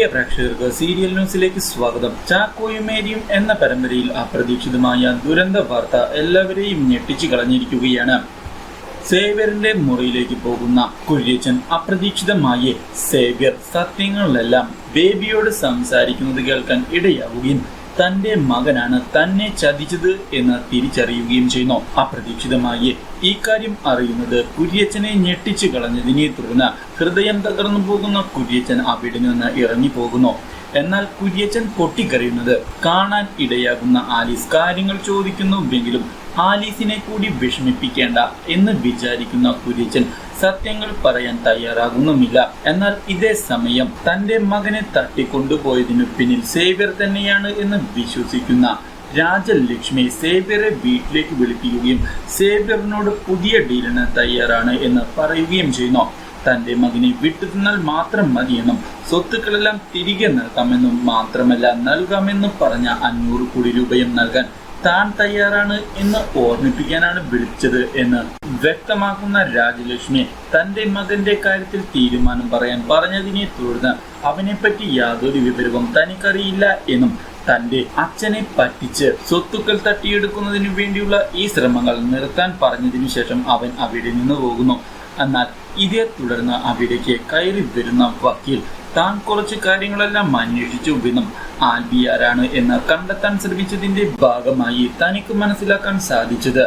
പ്രേക്ഷകർക്ക് സീരിയൽ ന്യൂസിലേക്ക് സ്വാഗതം. ചാക്കോയും മേരിയും എന്ന പരമ്പരയിൽ അപ്രതീക്ഷിതമായ ദുരന്ത വാർത്ത എല്ലാവരെയും ഞെട്ടിച്ചു കളഞ്ഞിരിക്കുകയാണ്. സേവ്യറിന്റെ മുറിയിലേക്ക് പോകുന്ന കുര്യച്ചൻ അപ്രതീക്ഷിതമായി സേവ്യർ സത്യങ്ങളിലെല്ലാം ബേബിയോട് സംസാരിക്കുന്നത് കേൾക്കാൻ ഇടയാവുകയും തന്റെ മകനാണ് തന്നെ ചതിച്ചത് എന്ന് തിരിച്ചറിയുകയും ചെയ്യുന്നു. അപ്രതീക്ഷിതമായി ഈ കാര്യം അറിയുന്നത് കുര്യച്ചനെ ഞെട്ടിച്ചു കളഞ്ഞതിനെ തുടർന്ന് ഹൃദയം തകർന്നു പോകുന്ന കുര്യച്ചൻ അവിടെ നിന്ന് ഇറങ്ങി പോകുന്നു. എന്നാൽ കുര്യച്ചൻ പൊട്ടിക്കരയുന്നത് കാണാൻ ഇടയാകുന്ന ആലീസ് കാര്യങ്ങൾ ചോദിക്കുന്നുവെങ്കിലും ആലീസിനെ കൂടി വിഷമിപ്പിക്കേണ്ട എന്ന് വിചാരിക്കുന്ന കുര്യച്ചൻ സത്യങ്ങൾ പറയാൻ തയ്യാറാകുന്നുമില്ല. എന്നാൽ ഇതേ സമയം തന്റെ മകനെ തട്ടിക്കൊണ്ടുപോയതിനു പിന്നിൽ സേവ്യർ തന്നെയാണ് എന്ന് വിശ്വസിക്കുന്ന രാജലക്ഷ്മി സേവ്യറെ വീട്ടിലേക്ക് വിളിപ്പിക്കുകയും സേവ്യറിനോട് പുതിയ ഡീലിന് തയ്യാറാണ് എന്ന് പറയുകയും ചെയ്യുന്നു. തന്റെ മകനെ വിട്ടുതിന്നാൽ മാത്രം മതിയെന്നും സ്വത്തുക്കളെല്ലാം തിരികെ നൽകാമെന്നും മാത്രമല്ല നൽകാമെന്നും പറഞ്ഞ 500 കോടി രൂപയും നൽകാൻ താൻ തയ്യാറാണ് എന്ന് ഓർമ്മിപ്പിക്കാനാണ് വിളിച്ചത് എന്ന് വ്യക്തമാക്കുന്ന രാജലക്ഷ്മി തന്റെ മകന്റെ കാര്യത്തിൽ തീരുമാനം പറയാൻ പറഞ്ഞതിനെ തുടർന്ന് അവനെപ്പറ്റി യാതൊരു വിവരവും തനിക്കറിയില്ല എന്നും തന്റെ അച്ഛനെ പറ്റിച്ച് സ്വത്തുക്കൾ തട്ടിയെടുക്കുന്നതിനു വേണ്ടിയുള്ള ഈ ശ്രമങ്ങൾ നിർത്താൻ പറഞ്ഞതിനു ശേഷം അവൻ അവിടെ നിന്ന് പോകുന്നു. എന്നാൽ ഇതേ തുടർന്ന് അവിടേക്ക് കയറി വരുന്ന വക്കീൽ താൻ കുറച്ച് കാര്യങ്ങളെല്ലാം അന്വേഷിച്ചുവെന്നും ആൽബി ആരാണ് എന്ന് കണ്ടെത്താൻ ശ്രമിച്ചതിന്റെ ഭാഗമായി തനിക്ക് മനസ്സിലാക്കാൻ സാധിച്ചത്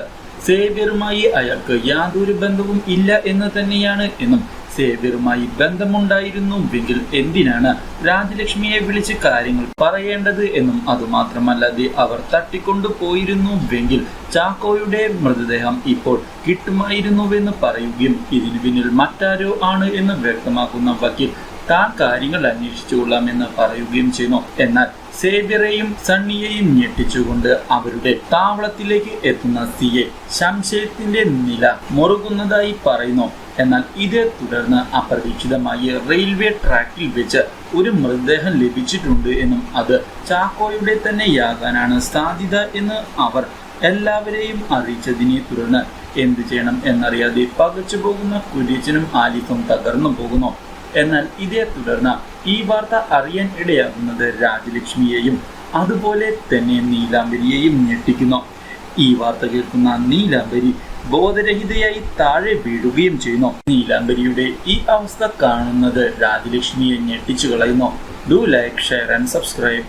സേവ്യറുമായി അയാൾക്ക് യാതൊരു ബന്ധവും ഇല്ല എന്ന് തന്നെയാണ് എന്നും സേവ്യറുമായി ബന്ധമുണ്ടായിരുന്നുവെങ്കിൽ എന്തിനാണ് രാജലക്ഷ്മിയെ വിളിച്ച് കാര്യങ്ങൾ പറയേണ്ടത് എന്നും അതുമാത്രമല്ലാതെ അവർ തട്ടിക്കൊണ്ടുപോയിരുന്നുവെങ്കിൽ ചാക്കോയുടെ മൃതദേഹം ഇപ്പോൾ കിട്ടുമായിരുന്നുവെന്ന് പറയുകയും ഇതിനു പിന്നിൽ മറ്റാരോ ആണ് എന്ന് വ്യക്തമാക്കുന്ന വക്കീൽ താൻ കാര്യങ്ങൾ അന്വേഷിച്ചുകൊള്ളാമെന്ന് പറയുകയും ചെയ്യുന്നു. എന്നാൽ സേവ്യറെയും സണ്ണിയെയും ഞെട്ടിച്ചുകൊണ്ട് അവരുടെ താവളത്തിലേക്ക് എത്തുന്ന സിയെ സംശയത്തിന്റെ നില മുറുകുന്നതായി പറയുന്നു. എന്നാൽ ഇതേ തുടർന്ന് അപ്രതീക്ഷിതമായി റെയിൽവേ ട്രാക്കിൽ വെച്ച് ഒരു മൃതദേഹം ലഭിച്ചിട്ടുണ്ട് എന്നും അത് ചാക്കോയുടെ തന്നെയാകാനാണ് സാധ്യത എന്ന് അവർ എല്ലാവരെയും അറിയിച്ചതിനെ തുടർന്ന് എന്ത് ചെയ്യണം എന്നറിയാതെ പകച്ചു പോകുന്ന കുര്യച്ചനും ആലിഫും തകർന്നു പോകുന്നു. എന്നാൽ ഇതേ തുടർന്ന് ഈ വാർത്ത അറിയാൻ ഇടയാകുന്നത് രാജലക്ഷ്മിയെയും അതുപോലെ തന്നെ നീലാംബരിയെയും ഞെട്ടിക്കുന്നു. ഈ വാർത്ത കേൾക്കുന്ന നീലാംബരി ബോധരഹിതയായി താഴെ വീഴുകയും ചെയ്യുന്നു. നീലാംബരിയുടെ ഈ അവസ്ഥ കാണുന്നത് രാജലക്ഷ്മിയെ ഞെട്ടിച്ചു കളയുന്നു. Do like, share and subscribe.